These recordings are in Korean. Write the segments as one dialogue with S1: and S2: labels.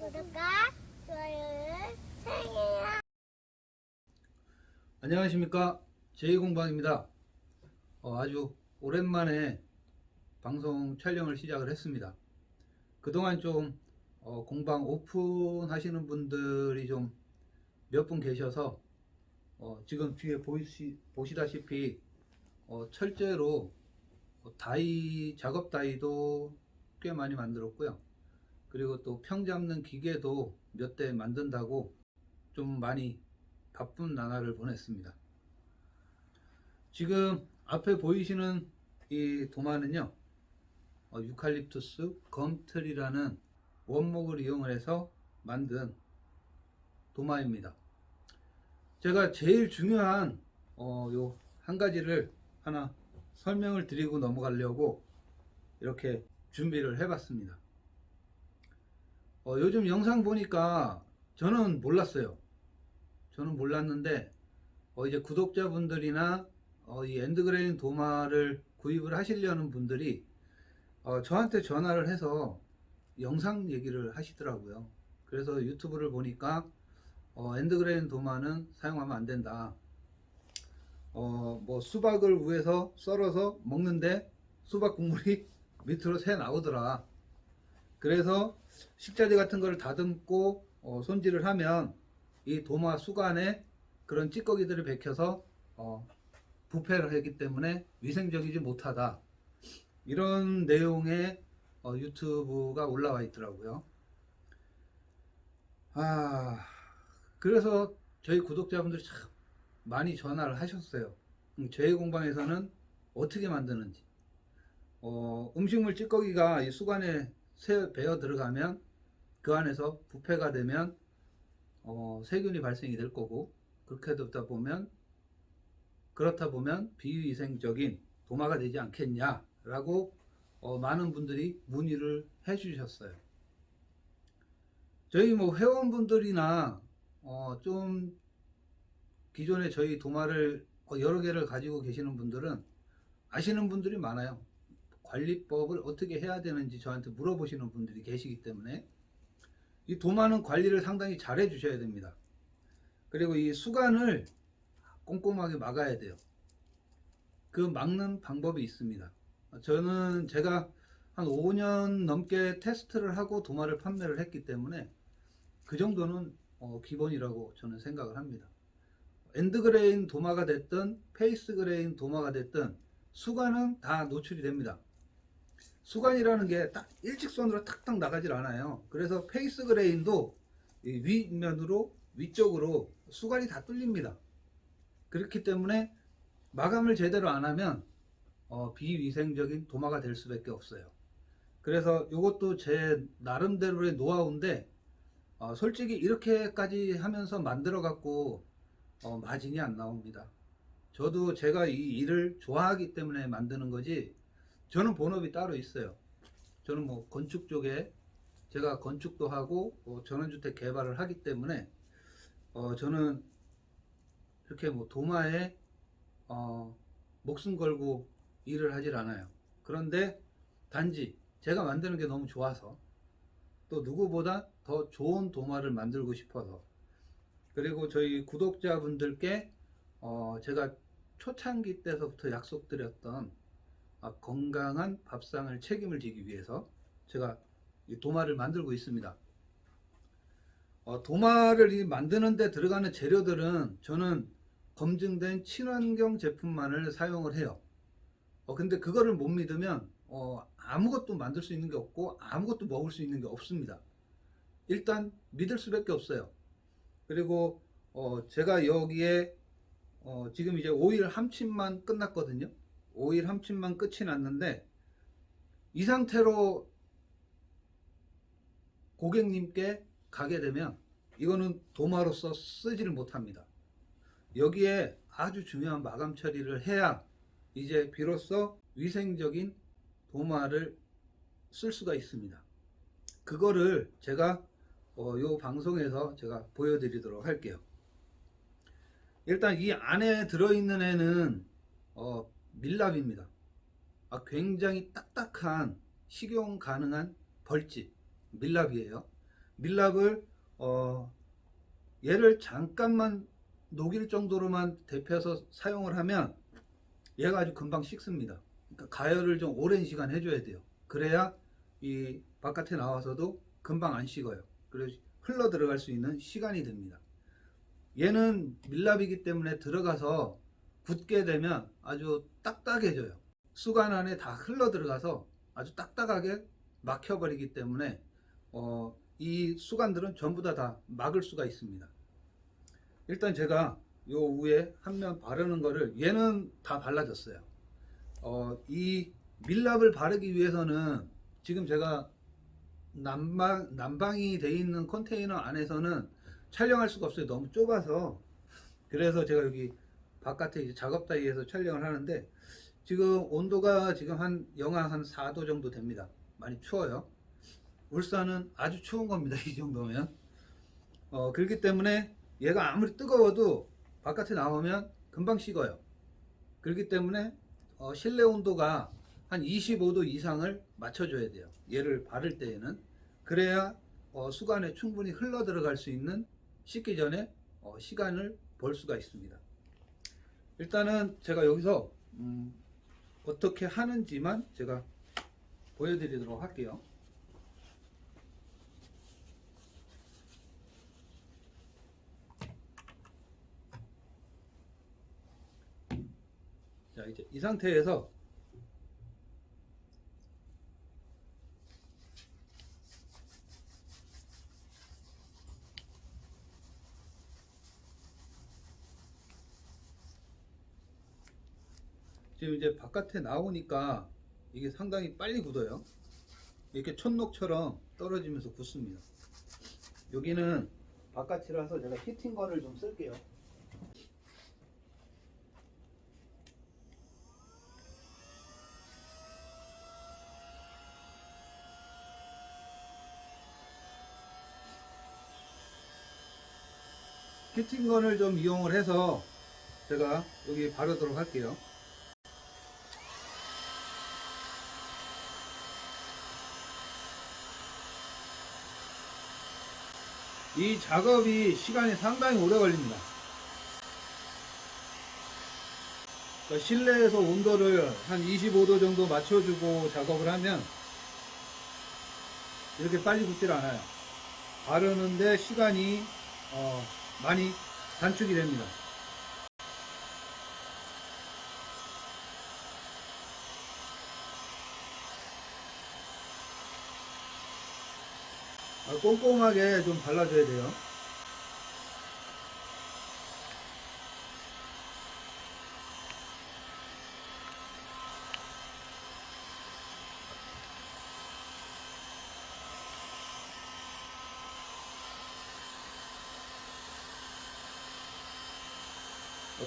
S1: 구독과 좋아요를 사랑해요.
S2: 안녕하십니까, 제이공방입니다. 아주 오랜만에 방송 촬영을 시작을 했습니다. 그동안 좀 공방 오픈하시는 분들이 좀 몇 분 계셔서 지금 뒤에 보시다시피 철제로 작업 다이도 꽤 많이 만들었고요. 그리고 또 평 잡는 기계도 몇 대 만든다고 좀 많이 바쁜 나날을 보냈습니다. 지금 앞에 보이시는 이 도마는요, 유칼립투스 검틀이라는 원목을 이용해서 만든 도마입니다. 제가 제일 중요한 요 한 가지를 하나 설명을 드리고 넘어가려고 이렇게 준비를 해봤습니다. 요즘 영상 보니까 저는 몰랐어요. 저는 몰랐는데 이제 구독자분들이나 이 엔드그레인 도마를 구입을 하시려는 분들이 저한테 전화를 해서 영상 얘기를 하시더라고요. 그래서 유튜브를 보니까 엔드그레인 도마는 사용하면 안 된다. 뭐 수박을 위에서 썰어서 먹는데 수박 국물이 밑으로 새 나오더라. 그래서 식자재 같은 거를 다듬고 손질을 하면 이 도마 수간에 그런 찌꺼기들을 베껴서 부패를 하기 때문에 위생적이지 못하다, 이런 내용의 유튜브가 올라와 있더라고요. 그래서 저희 구독자분들이 참 많이 전화를 하셨어요. 저희 공방에서는 어떻게 만드는지, 음식물 찌꺼기가 이 수간에 배어 들어가면 그 안에서 부패가 되면 세균이 발생이 될 거고, 그렇다 보면 비위생적인 도마가 되지 않겠냐라고 많은 분들이 문의를 해 주셨어요. 저희 뭐 회원분들이나 좀 기존에 저희 도마를 여러 개를 가지고 계시는 분들은 아시는 분들이 많아요. 관리법을 어떻게 해야 되는지 저한테 물어보시는 분들이 계시기 때문에 이 도마는 관리를 상당히 잘 해주셔야 됩니다. 그리고 이 수간을 꼼꼼하게 막아야 돼요. 그 막는 방법이 있습니다. 제가 한 5년 넘게 테스트를 하고 도마를 판매를 했기 때문에 그 정도는 기본이라고 저는 생각을 합니다. 엔드그레인 도마가 됐든 페이스그레인 도마가 됐든 수간은 다 노출이 됩니다. 수간이라는 게 딱 일직선으로 탁탁 나가질 않아요. 그래서 페이스그레인도 윗면으로 위쪽으로 수간이 다 뚫립니다. 그렇기 때문에 마감을 제대로 안 하면 비위생적인 도마가 될 수밖에 없어요. 그래서 이것도 제 나름대로의 노하우인데 솔직히 이렇게까지 하면서 만들어 갖고 마진이 안 나옵니다. 저도 제가 이 일을 좋아하기 때문에 만드는 거지, 저는 본업이 따로 있어요. 저는 뭐 건축 쪽에 제가 건축도 하고 전원주택 개발을 하기 때문에 저는 이렇게 뭐 도마에 목숨 걸고 일을 하질 않아요. 그런데 단지 제가 만드는 게 너무 좋아서, 또 누구보다 더 좋은 도마를 만들고 싶어서, 그리고 저희 구독자분들께 제가 초창기 때서부터 약속드렸던 건강한 밥상을 책임을 지기 위해서 제가 이 도마를 만들고 있습니다. 도마를 만드는 데 들어가는 재료들은 저는 검증된 친환경 제품만을 사용을 해요. 근데 그거를 못 믿으면 아무것도 만들 수 있는 게 없고 아무것도 먹을 수 있는 게 없습니다. 일단 믿을 수밖에 없어요. 그리고 제가 여기에 지금 이제 오일 함침만 끝났거든요. 오일 함침만 끝이 났는데 이 상태로 고객님께 가게 되면 이거는 도마로서 쓰지를 못합니다. 여기에 아주 중요한 마감 처리를 해야 이제 비로소 위생적인 도마를 쓸 수가 있습니다. 그거를 제가 요 방송에서 제가 보여드리도록 할게요. 일단 이 안에 들어있는 애는 밀랍입니다. 굉장히 딱딱한 식용 가능한 벌집 밀랍이에요. 밀랍을 얘를 잠깐만 녹일 정도로만 데펴서 사용을 하면 얘가 아주 금방 식습니다. 그러니까 가열을 좀 오랜 시간 해줘야 돼요. 그래야 이 바깥에 나와서도 금방 안 식어요. 그래서 흘러 들어갈 수 있는 시간이 됩니다. 얘는 밀랍이기 때문에 들어가서 굳게 되면 아주 딱딱해져요. 수간 안에 다 흘러 들어가서 아주 딱딱하게 막혀버리기 때문에 이 수간들은 전부 다 막을 수가 있습니다. 일단 제가 요 위에 한 면 바르는 거를, 얘는 다 발라졌어요. 이 밀랍을 바르기 위해서는 지금 제가 난방이 돼 있는 컨테이너 안에서는 촬영할 수가 없어요. 너무 좁아서. 그래서 제가 여기 바깥에 이제 작업다이에서 촬영을 하는데, 지금 온도가 지금 한 영하 한 4도 정도 됩니다. 많이 추워요. 울산은 아주 추운 겁니다. 이 정도면. 그렇기 때문에 얘가 아무리 뜨거워도 바깥에 나오면 금방 식어요. 그렇기 때문에 실내 온도가 한 25도 이상을 맞춰줘야 돼요. 얘를 바를 때에는. 그래야 수간에 충분히 흘러 들어갈 수 있는, 식기 전에 시간을 벌 수가 있습니다. 일단은 제가 여기서 어떻게 하는지만 제가 보여드리도록 할게요. 자, 이제 이 상태에서 지금 이제 바깥에 나오니까 이게 상당히 빨리 굳어요. 이렇게 촛녹처럼 떨어지면서 굳습니다. 여기는 바깥이라서 제가 히팅건을 좀 쓸게요. 히팅건을 좀 이용을 해서 제가 여기 바르도록 할게요. 이 작업이 시간이 상당히 오래 걸립니다. 그러니까 실내에서 온도를 한 25도 정도 맞춰주고 작업을 하면 이렇게 빨리 굳질 않아요. 바르는데 시간이 많이 단축이 됩니다. 꼼꼼하게 좀 발라줘야 돼요.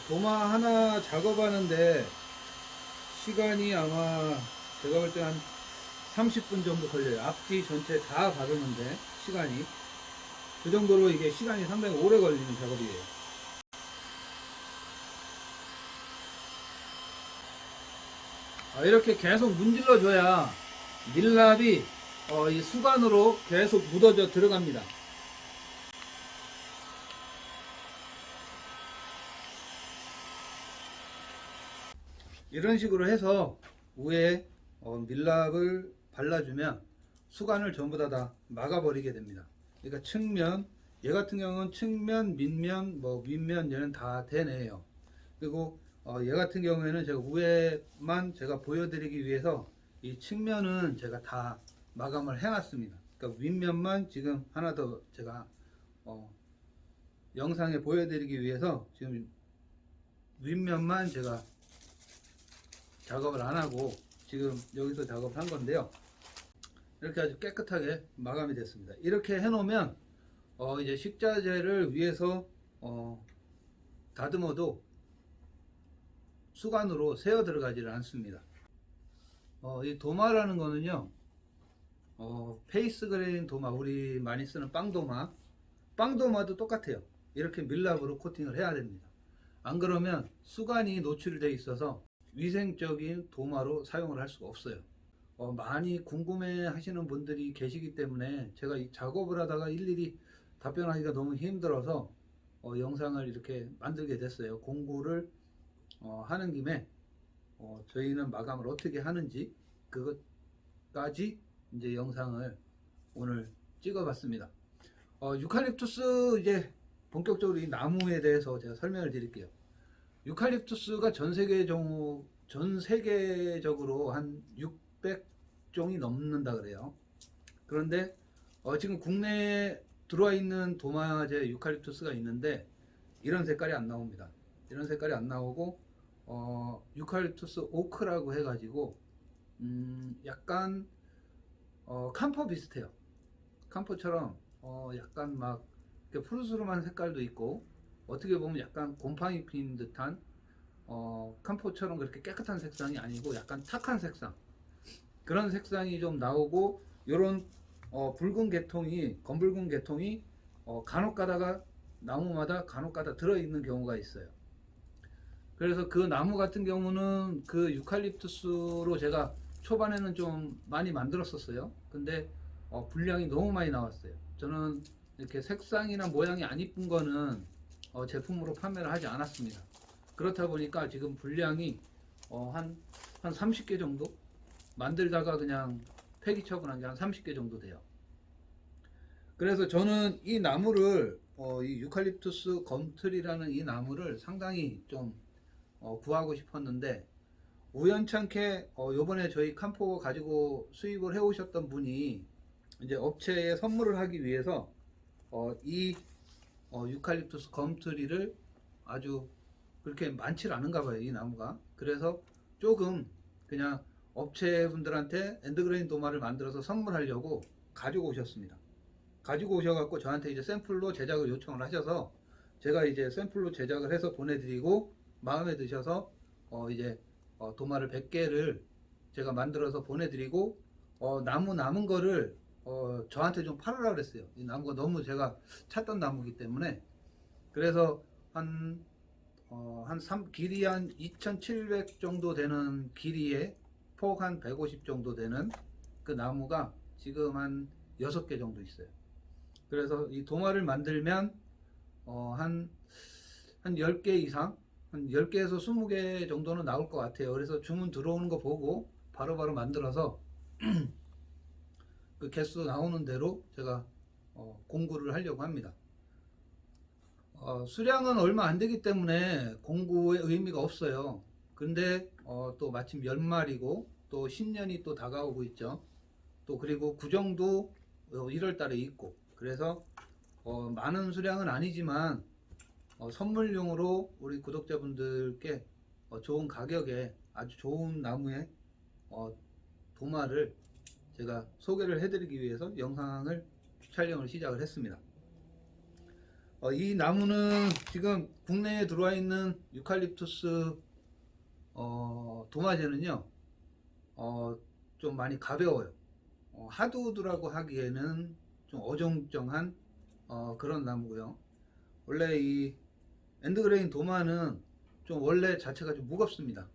S2: 도마 하나 작업하는데 시간이 아마 제가 볼 때 한 30분 정도 걸려요. 앞뒤 전체 다 바르는데 시간이. 그 정도로 이게 시간이 상당히 오래 걸리는 작업이에요. 이렇게 계속 문질러 줘야 밀랍이 이 수간으로 계속 묻어져 들어갑니다. 이런 식으로 해서 위에 밀랍을 발라주면 수간을 전부 다 막아버리게 됩니다. 그러니까 측면, 얘 같은 경우는 측면, 밑면, 윗면 얘는 다 되네요. 그리고 얘 같은 경우에는 제가 위에만 제가 보여드리기 위해서 이 측면은 제가 다 마감을 해놨습니다. 그러니까 윗면만 지금 하나 더 제가 영상에 보여드리기 위해서 지금 윗면만 제가 작업을 안 하고 지금 여기서 작업을 한 건데요. 이렇게 아주 깨끗하게 마감이 됐습니다. 이렇게 해 놓으면 이제 식자재를 위해서 다듬어도 수간으로 새어 들어가지를 않습니다. 이 도마라는 거는요, 페이스 그레인 도마, 우리 많이 쓰는 빵도마도 똑같아요. 이렇게 밀랍으로 코팅을 해야 됩니다. 안 그러면 수간이 노출되어 있어서 위생적인 도마로 사용을 할 수가 없어요. 많이 궁금해 하시는 분들이 계시기 때문에 제가 이 작업을 하다가 일일이 답변하기가 너무 힘들어서 영상을 이렇게 만들게 됐어요. 공구를 하는 김에 저희는 마감을 어떻게 하는지 그것까지 이제 영상을 오늘 찍어봤습니다. 유칼립투스 이제 본격적으로 이 나무에 대해서 제가 설명을 드릴게요. 유칼립투스가 전 세계적으로 한 600종이 넘는다 그래요. 그런데 지금 국내에 들어와 있는 도마제 유칼립투스가 있는데 이런 색깔이 안 나옵니다. 이런 색깔이 안 나오고 유칼립투스 오크라고 해가지고 약간 캄퍼 비슷해요. 캄퍼처럼 약간 막 푸르스름한 색깔도 있고 어떻게 보면 약간 곰팡이 핀 듯한 캄포처럼 그렇게 깨끗한 색상이 아니고 약간 탁한 색상, 그런 색상이 좀 나오고, 요런 붉은 계통이, 검붉은 계통이 간혹 가다가 나무마다 간혹 가다 들어있는 경우가 있어요. 그래서 그 나무 같은 경우는 그 유칼립투스로 제가 초반에는 좀 많이 만들었었어요. 근데 분량이 너무 많이 나왔어요. 저는 이렇게 색상이나 모양이 안 이쁜 거는 제품으로 판매를 하지 않았습니다. 그렇다 보니까 지금 분량이 한 30개 정도 만들다가 그냥 폐기 처분한 게 한 30개 정도 돼요. 그래서 저는 이 나무를 이 유칼립투스 검틀이라는 이 나무를 상당히 좀 구하고 싶었는데, 우연찮게 요번에 저희 캄포 가지고 수입을 해 오셨던 분이 이제 업체에 선물을 하기 위해서 이 유칼립투스 검트리를 아주 그렇게 많지 않은가 봐요, 이 나무가. 그래서 조금 그냥 업체분들한테 엔드그레인 도마를 만들어서 선물하려고 가지고 오셨습니다. 가지고 오셔갖고 저한테 이제 샘플로 제작을 요청을 하셔서 제가 이제 샘플로 제작을 해서 보내드리고, 마음에 드셔서 이제 도마를 100개를 제가 만들어서 보내드리고, 나무 남은 거를 저한테 좀 팔으라고 그랬어요. 이 나무가 너무 제가 찾던 나무이기 때문에. 그래서 길이 한 2700 정도 되는 길이에 폭 한 150 정도 되는 그 나무가 지금 한 6개 정도 있어요. 그래서 이 도마를 만들면 한 10개 이상, 한 10개에서 20개 정도는 나올 것 같아요. 그래서 주문 들어오는 거 보고 바로바로 만들어서 그 개수 나오는 대로 제가 공구를 하려고 합니다. 수량은 얼마 안 되기 때문에 공구의 의미가 없어요. 근데 또 마침 연말이고 또 신년이 또 다가오고 있죠. 또 그리고 구정도 1월 달에 있고, 그래서 많은 수량은 아니지만 선물용으로 우리 구독자분들께 좋은 가격에 아주 좋은 나무의 도마를 제가 소개를 해드리기 위해서 영상을 촬영을 시작을 했습니다. 이 나무는 지금 국내에 들어와 있는 유칼립투스 도마제는요 좀 많이 가벼워요. 하드우드라고 하기에는 좀 어정쩡한 그런 나무고요. 원래 이 엔드그레인 도마는 좀 원래 자체가 좀 무겁습니다.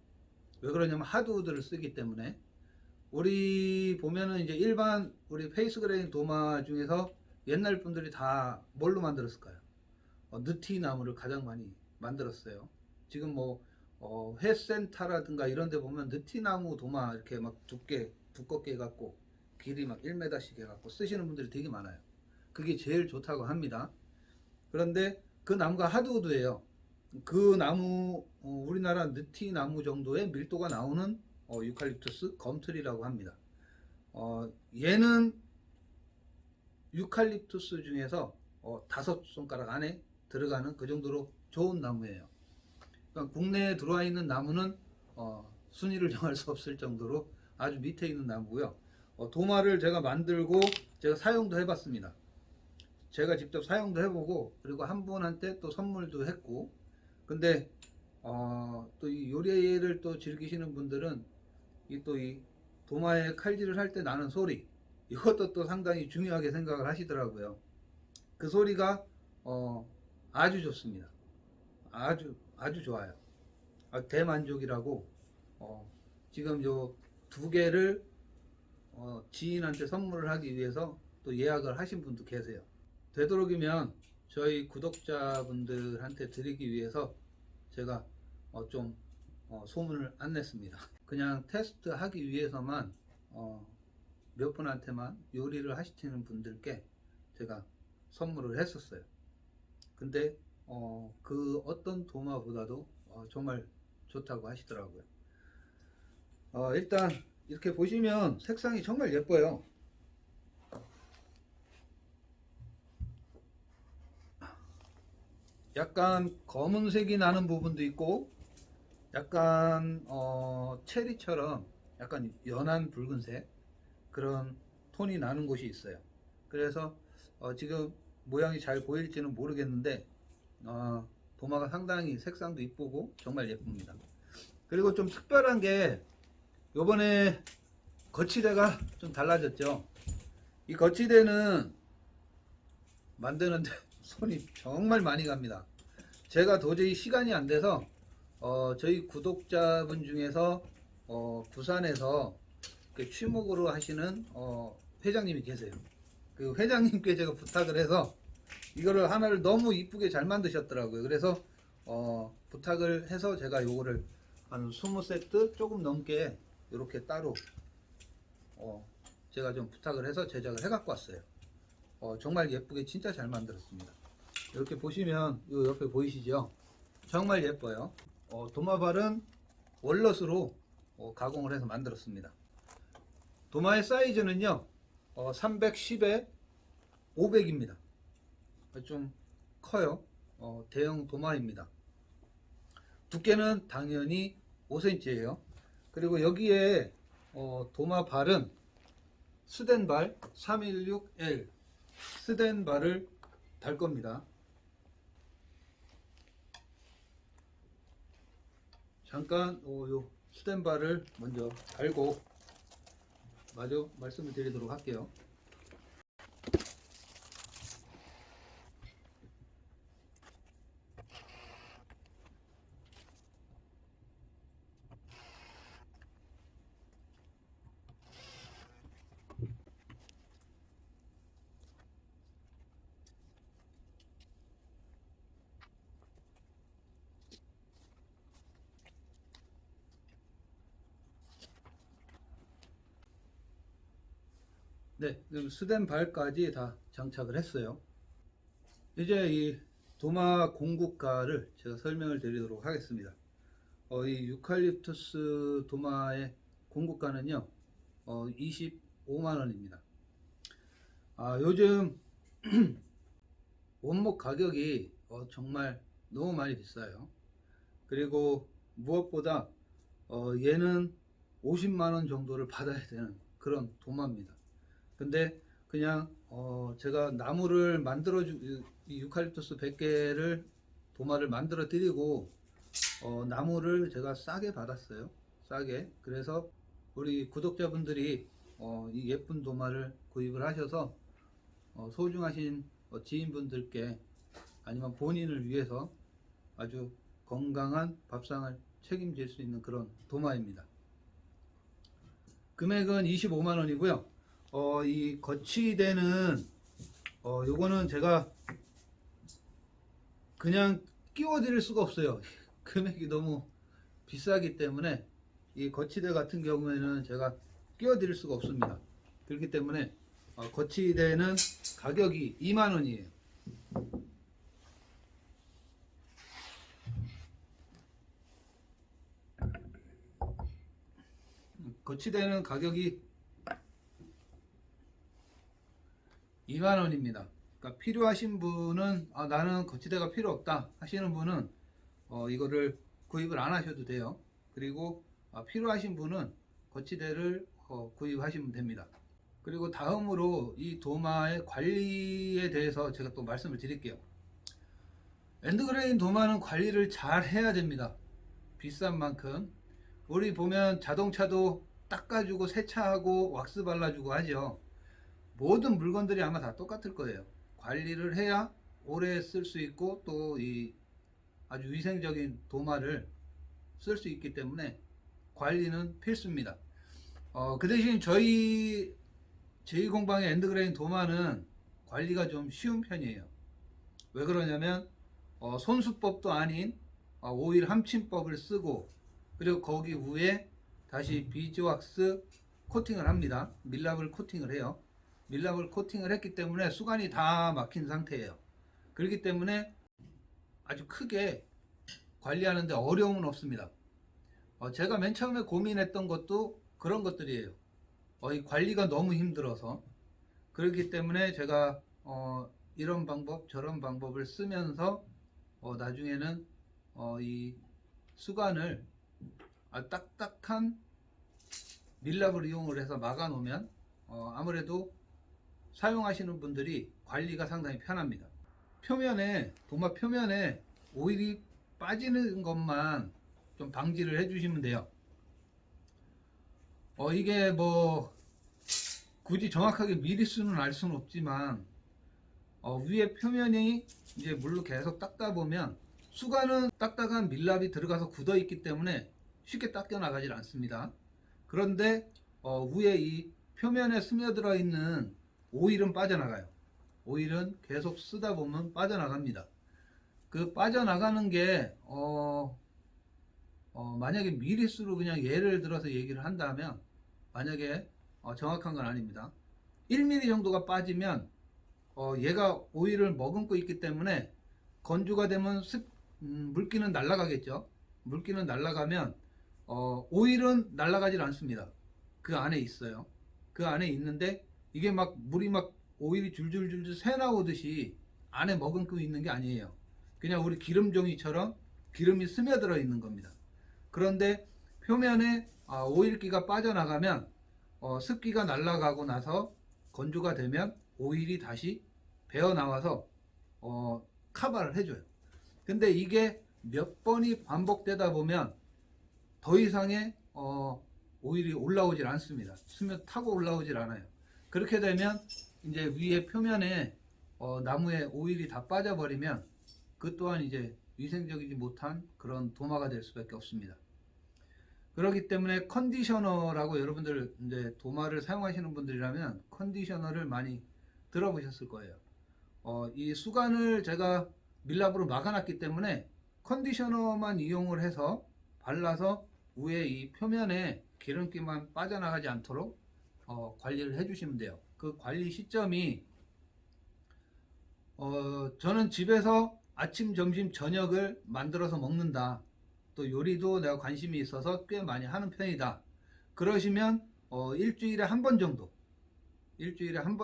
S2: 왜 그러냐면 하드우드를 쓰기 때문에. 우리 보면은 이제 일반 우리 페이스그레인 도마 중에서 옛날 분들이 다 뭘로 만들었을까요? 느티 나무를 가장 많이 만들었어요. 지금 뭐 회센터라든가 이런 데 보면 느티 나무 도마 이렇게 막 두껍게 해갖고 길이 막 1m씩 해갖고 쓰시는 분들이 되게 많아요. 그게 제일 좋다고 합니다. 그런데 그 나무가 하드우드예요. 그 나무 우리나라 느티 나무 정도의 밀도가 나오는 유칼립투스 검틀이라고 합니다. 얘는 유칼립투스 중에서 5손가락 안에 들어가는 그 정도로 좋은 나무예요. 그러니까 국내에 들어와 있는 나무는 순위를 정할 수 없을 정도로 아주 밑에 있는 나무고요. 도마를 제가 만들고 제가 사용도 해봤습니다. 제가 직접 사용도 해보고, 그리고 한 분한테 또 선물도 했고. 근데 또 이 요리를 또 즐기시는 분들은 이 도마에 칼질을 할 때 나는 소리, 이것도 또 상당히 중요하게 생각을 하시더라고요. 그 소리가 아주 좋습니다. 아주 좋아요. 대만족이라고. 지금 요 2개를 지인한테 선물을 하기 위해서 또 예약을 하신 분도 계세요. 되도록이면 저희 구독자분들한테 드리기 위해서 제가 좀 소문을 안 냈습니다. 그냥 테스트 하기 위해서만 몇 분한테만 요리를 하시는 분들께 제가 선물을 했었어요. 근데 그 어떤 도마보다도 정말 좋다고 하시더라고요. 일단 이렇게 보시면 색상이 정말 예뻐요. 약간 검은색이 나는 부분도 있고 약간 체리처럼 약간 연한 붉은색 그런 톤이 나는 곳이 있어요. 그래서 지금 모양이 잘 보일지는 모르겠는데 도마가 상당히 색상도 이쁘고 정말 예쁩니다. 그리고 좀 특별한 게 요번에 거치대가 좀 달라졌죠. 이 거치대는 만드는데 손이 정말 많이 갑니다. 제가 도저히 시간이 안 돼서 저희 구독자분 중에서 부산에서 취목으로 하시는 회장님이 계세요. 그 회장님께 제가 부탁을 해서 이거를 하나를 너무 이쁘게 잘 만드셨더라고요. 그래서 부탁을 해서 제가 요거를 한 20세트 조금 넘게 이렇게 따로 제가 좀 부탁을 해서 제작을 해 갖고 왔어요. 정말 예쁘게 진짜 잘 만들었습니다. 이렇게 보시면 요 옆에 보이시죠? 정말 예뻐요. 도마발은 월넛으로 가공을 해서 만들었습니다. 도마의 사이즈는요 310에 500입니다. 좀 커요. 대형 도마입니다. 두께는 당연히 5cm예요. 그리고 여기에 도마발은 스덴발 316L 스덴발을 달 겁니다. 잠깐 요 스텐바를 먼저 달고 마저 말씀을 드리도록 할게요. 네, 스텐발까지 다 장착을 했어요. 이제 이 도마 공구가를 제가 설명을 드리도록 하겠습니다. 이 유칼립투스 도마의 공구가는요 25만원입니다. 요즘 원목 가격이 정말 너무 많이 비싸요. 그리고 무엇보다 얘는 50만원 정도를 받아야 되는 그런 도마입니다. 근데 그냥 제가 나무를 만들어주 이 유칼립투스 100개를 도마를 만들어 드리고 나무를 제가 싸게 받았어요. 싸게. 그래서 우리 구독자분들이 이 예쁜 도마를 구입을 하셔서 소중하신 지인분들께 아니면 본인을 위해서 아주 건강한 밥상을 책임질 수 있는 그런 도마입니다. 금액은 25만원이고요. 이 거치대는 요거는 제가 그냥 끼워 드릴 수가 없어요. 금액이 너무 비싸기 때문에 이 거치대 같은 경우에는 제가 끼워 드릴 수가 없습니다. 그렇기 때문에 거치대는 가격이 2만원이에요. 거치대는 가격이 2만원입니다. 그러니까 필요하신 분은 나는 거치대가 필요 없다 하시는 분은 이거를 구입을 안 하셔도 돼요. 그리고 필요하신 분은 거치대를 구입하시면 됩니다. 그리고 다음으로 이 도마의 관리에 대해서 제가 또 말씀을 드릴게요. 엔드그레인 도마는 관리를 잘 해야 됩니다. 비싼 만큼. 우리 보면 자동차도 닦아주고 세차하고 왁스 발라주고 하죠. 모든 물건들이 아마 다 똑같을 거예요. 관리를 해야 오래 쓸 수 있고 또 이 아주 위생적인 도마를 쓸 수 있기 때문에 관리는 필수입니다. 그 대신 저희 제2공방의 엔드그레인 도마는 관리가 좀 쉬운 편이에요. 왜 그러냐면 손수법도 아닌 오일 함침법을 쓰고, 그리고 거기 위에 다시 비즈왁스 코팅을 합니다. 밀랍을 코팅을 해요. 밀랍을 코팅을 했기 때문에 수간이 다 막힌 상태예요. 그렇기 때문에 아주 크게 관리하는데 어려움은 없습니다. 제가 맨 처음에 고민했던 것도 그런 것들이에요. 이 관리가 너무 힘들어서. 그렇기 때문에 제가 이런 방법 저런 방법을 쓰면서 나중에는 이 수간을 딱딱한 밀랍을 이용을 해서 막아 놓으면 아무래도 사용하시는 분들이 관리가 상당히 편합니다. 도마 표면에 오일이 빠지는 것만 좀 방지를 해 주시면 돼요. 이게 뭐 굳이 정확하게 미리수는 알 수는 없지만 위에 표면이 이제 물로 계속 닦다 보면 수간은 딱딱한 밀랍이 들어가서 굳어 있기 때문에 쉽게 닦여 나가질 않습니다. 그런데 위에 이 표면에 스며들어 있는 오일은 빠져나가요. 오일은 계속 쓰다 보면 빠져나갑니다. 그 빠져나가는 게 만약에 미리수로 그냥 예를 들어서 얘기를 한다면, 만약에 정확한 건 아닙니다. 1mm 정도가 빠지면 얘가 오일을 머금고 있기 때문에 건조가 되면 물기는 날아가겠죠. 물기는 날아가면 오일은 날아가질 않습니다. 그 안에 있어요. 그 안에 있는데 이게 막 물이 막 오일이 줄줄줄줄 새 나오듯이 안에 머금고 있는 게 아니에요. 그냥 우리 기름종이처럼 기름이 스며들어 있는 겁니다. 그런데 표면에 오일기가 빠져나가면 습기가 날아가고 나서 건조가 되면 오일이 다시 배어 나와서 커버를 해줘요. 근데 이게 몇 번이 반복되다 보면 더 이상의 오일이 올라오질 않습니다. 타고 올라오질 않아요. 그렇게 되면 이제 위에 표면에 나무에 오일이 다 빠져버리면 그 또한 이제 위생적이지 못한 그런 도마가 될 수밖에 없습니다. 그렇기 때문에 컨디셔너라고, 여러분들 이제 도마를 사용하시는 분들이라면 컨디셔너를 많이 들어보셨을 거예요. 이 수간을 제가 밀랍으로 막아놨기 때문에 컨디셔너만 이용을 해서 발라서 위에 이 표면에 기름기만 빠져나가지 않도록 관리를 해주시면 돼요. 그 관리 시점이 저는 집에서 아침, 점심, 저녁을 만들어서 먹는다, 또 요리도 내가 관심이 있어서 꽤 많이 하는 편이다, 그러시면 일주일에 한 번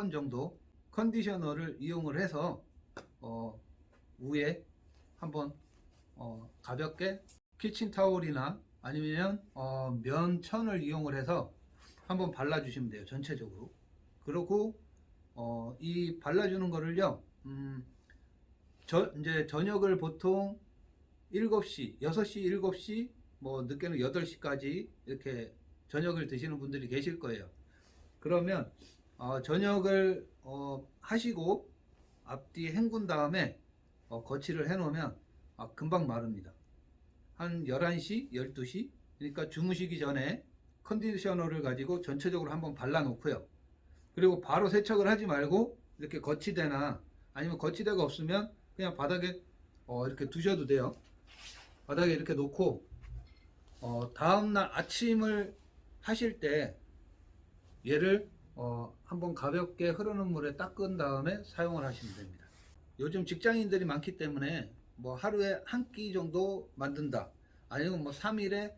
S2: 정도 컨디셔너를 이용을 해서 위에 한번 가볍게 키친타올이나 아니면 면천을 이용을 해서 한번 발라주시면 돼요. 전체적으로. 그리고 이 발라주는 거를요, 이제 저녁을 보통 7시, 6시, 7시, 뭐 늦게는 8시까지 이렇게 저녁을 드시는 분들이 계실 거예요. 그러면 저녁을 하시고 앞뒤 헹군 다음에 거치를 해 놓으면 금방 마릅니다. 한 11시, 12시, 그러니까 주무시기 전에 컨디셔너를 가지고 전체적으로 한번 발라 놓고요. 그리고 바로 세척을 하지 말고 이렇게 거치대나, 아니면 거치대가 없으면 그냥 바닥에 이렇게 두셔도 돼요. 바닥에 이렇게 놓고 다음날 아침을 하실 때 얘를 한번 가볍게 흐르는 물에 닦은 다음에 사용을 하시면 됩니다. 요즘 직장인들이 많기 때문에 뭐 하루에 한 끼 정도 만든다, 아니면 뭐 3일에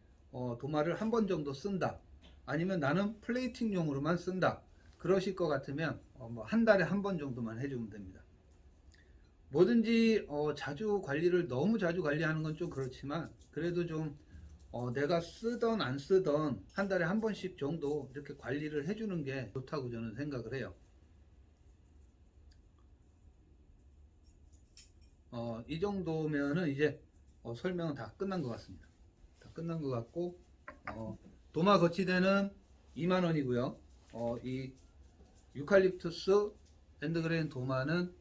S2: 도마를 한 번 정도 쓴다, 아니면 나는 플레이팅용으로만 쓴다, 그러실 것 같으면 뭐 한 달에 한 번 정도만 해주면 됩니다. 뭐든지 자주 관리를, 너무 자주 관리하는 건 좀 그렇지만, 그래도 좀 내가 쓰던 안 쓰던 한 달에 한 번씩 정도 이렇게 관리를 해주는 게 좋다고 저는 생각을 해요. 이 정도면은 이제 설명은 다 끝난 것 같습니다. 다 끝난 것 같고, 도마 거치대는 2만원이고요. 이 유칼립투스 엔드그레인 도마는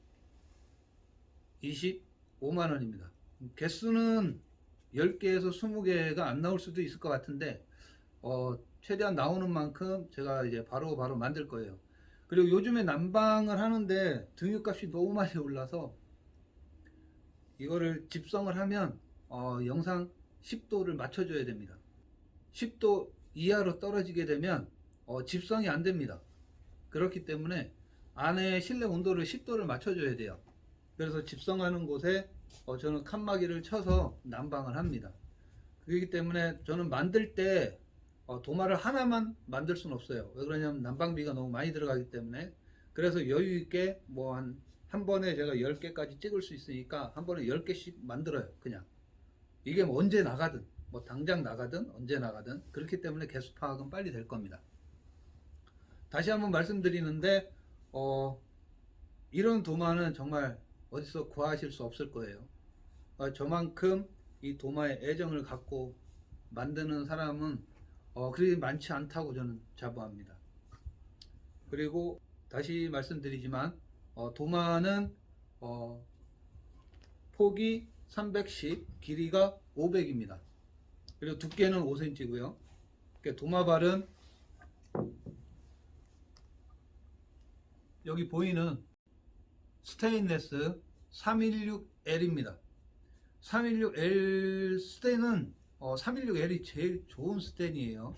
S2: 25만원입니다. 개수는 10개에서 20개가 안 나올 수도 있을 것 같은데 최대한 나오는 만큼 제가 이제 바로 만들 거예요. 그리고 요즘에 난방을 하는데 등유값이 너무 많이 올라서 이거를 집성을 하면 영상 10도를 맞춰줘야 됩니다. 10도 이하로 떨어지게 되면 집성이 안 됩니다. 그렇기 때문에 안에 실내 온도를 10도를 맞춰줘야 돼요. 그래서 집성하는 곳에 저는 칸막이를 쳐서 난방을 합니다. 그렇기 때문에 저는 만들 때 도마를 하나만 만들 수는 없어요. 왜 그러냐면 난방비가 너무 많이 들어가기 때문에. 그래서 여유 있게 뭐 한 번에 제가 10개까지 찍을 수 있으니까 한 번에 10개씩 만들어요. 그냥 이게 뭐 언제 나가든 뭐 당장 나가든 언제 나가든 그렇기 때문에 개수 파악은 빨리 될 겁니다. 다시 한번 말씀드리는데 이런 도마는 정말 어디서 구하실 수 없을 거예요. 저만큼 이 도마에 애정을 갖고 만드는 사람은 그리 많지 않다고 저는 자부합니다. 그리고 다시 말씀드리지만 도마는 폭이 310, 길이가 500입니다. 그리고 두께는 5cm고요. 도마발은 여기 보이는 스테인레스 316L입니다. 316L 스텐은 316L이 제일 좋은 스텐이에요.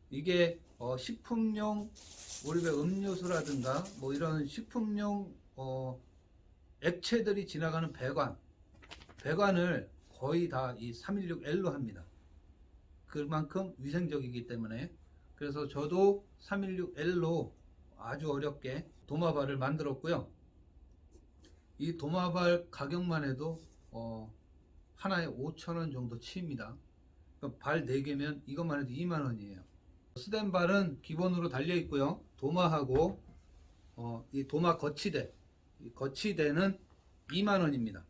S2: 이게 식품용 우리가 음료수라든가 뭐 이런 식품용 액체들이 지나가는 배관을 거의 다 이 316L로 합니다. 그만큼 위생적이기 때문에. 그래서 저도 316L로 아주 어렵게 도마발을 만들었고요. 이 도마발 가격만 해도 하나에 5,000원 정도 치입니다. 그러니까 발 4개면 이것만 해도 2만원이에요. 스텐발은 기본으로 달려 있고요. 도마하고 이 도마 거치대, 이 거치대는 2만원입니다.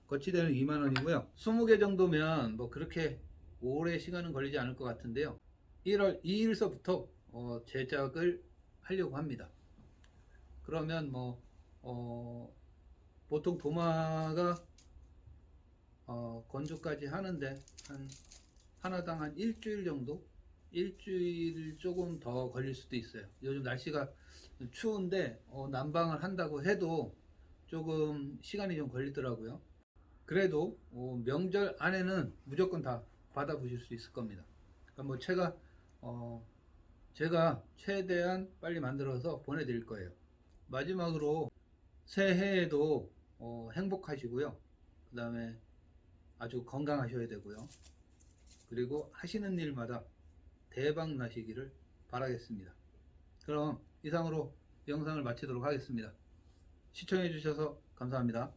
S2: 거치대는 2만원이고요. 20개 정도면 뭐 그렇게 오래 시간은 걸리지 않을 것 같은데요. 1월 2일서부터 제작을 하려고 합니다. 그러면 뭐 보통 도마가 건조까지 하는데 하나당 한 일주일 정도? 일주일 조금 더 걸릴 수도 있어요. 요즘 날씨가 추운데 난방을 한다고 해도 조금 시간이 좀 걸리더라고요. 그래도 명절 안에는 무조건 다 받아보실 수 있을 겁니다. 그러니까 뭐 제가 최대한 빨리 만들어서 보내드릴 거예요. 마지막으로 새해에도 행복하시고요. 그 다음에 아주 건강하셔야 되고요. 그리고 하시는 일마다 대박 나시기를 바라겠습니다. 그럼 이상으로 영상을 마치도록 하겠습니다. 시청해 주셔서 감사합니다.